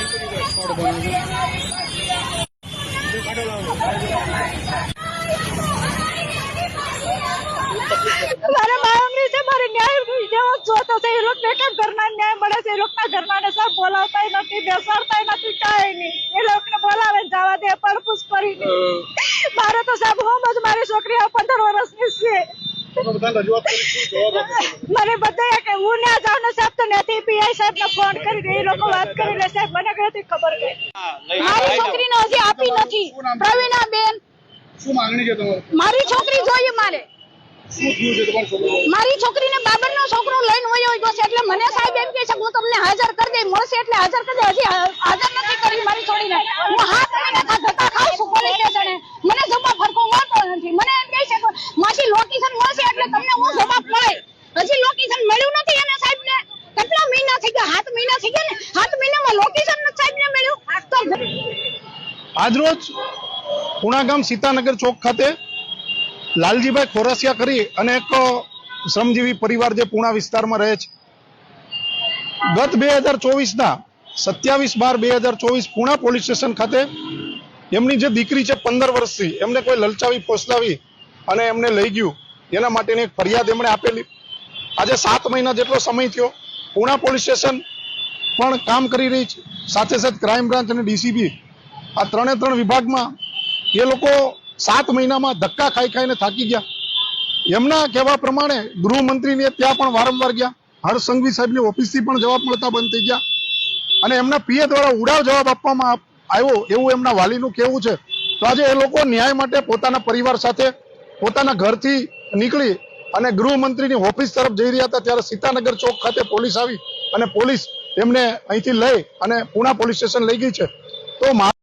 મારે માંગણી છે, મારે ન્યાય જેવો જોતો છે। એ લોકો કેમ ઘરના ન્યાય મળે છે? એ લોકોના ઘરના ને સબ બોલાવતા નથી, બેસાડતા નથી, કાંઈ નહીં। એ લોકોને બોલાવે જવા દે, પડપૂછ કરીને। મારે તો સાહેબ હોમ જ મારી છોકરી 15 વર્ષની છે। મને બધા કે હું ના જાઉં ને સાહેબ, તો નથી પીઆઈ સાહેબ ને ફોન કરીને એ લોકો વાત કરી લે સાહેબ, મને કઈ ખબર કે મારી છોકરીને હજી આપી નથી। પ્રવીણા બેન, શું માંગણી છે તમારી? મારી છોકરી જોઈએ મારે। શું થયું છે તમારી છોકરી? મારી છોકરીને બાબરનો છોકરો લઈને વયો ગયો છે, એટલે મને સાહેબ એમ કહે છે હું તમને હાજર કરી દઈ, મળશે એટલે હાજર કરી દે। હજી હાજર નથી કરી મારી છોડીને। હું 7 મહિનાથી ધક્કા ખાઉં છું પોલીસ સ્ટેશને, મને જવાબ ફરકો મળતો નથી। મને એમ કહે છે કે માસી લોકેશન મળશે એટલે તમને હું જવાબ મળે। હજી લોકેશન મળ્યું નથી એને સાહેબને। કેટલા મહિના થઈ ગયા? 7 મહિના થઈ ગયા ને। 7 મહિનામાં લોકેશન નથી સાહેબને મળ્યું તો આજરોજ પુણાગામ સીતાનગર ચોક ખાતે લાલજીભાઈ ખોરસિયા કરી અને એક શ્રમજીવી પરિવાર જે પુણા વિસ્તારમાં રહે છે, ગત 2024ના 27/12/2024 પુણા પોલીસ સ્ટેશન ખાતે એમની જે દીકરી છે 15 વર્ષથી, એમને કોઈ લલચાવી પોસલાવી અને એમને લઈ ગયું, એના માટેની એક ફરિયાદ એમણે આપેલી। આજે 7 મહિના જેટલો સમય થયો, પુણા પોલીસ સ્ટેશન પણ કામ કરી રહી છે, સાથે સાથે ક્રાઇમ બ્રાન્ચ અને ડીસીબી આ 3 વિભાગમાં એ લોકો 7 મહિનામાં ધક્કા ખાઈને થાકી ગયા। એમના કહેવા પ્રમાણે ગૃહમંત્રીને ત્યાં પણ વારંવાર ગયા, હર્ષ સંઘવી સાહેબની ઓફિસથી પણ જવાબ મળતા બંધ થઈ ગયા અને એમના પીએ દ્વારા ઉડાવ જવાબ આપવામાં આવ્યો એવું એમના વાલીનું કહેવું છે। તો આજે એ લોકો ન્યાય માટે પોતાના પરિવાર સાથે પોતાના ઘરથી નીકળી અને ગૃહમંત્રીની ઓફિસ તરફ જઈ રહ્યા હતા, ત્યારે સીતાનગર ચોક ખાતે પોલીસ આવી અને પોલીસ એમને અહીંથી લઈ અને પુણા પોલીસ સ્ટેશન લઈ ગઈ છે। તો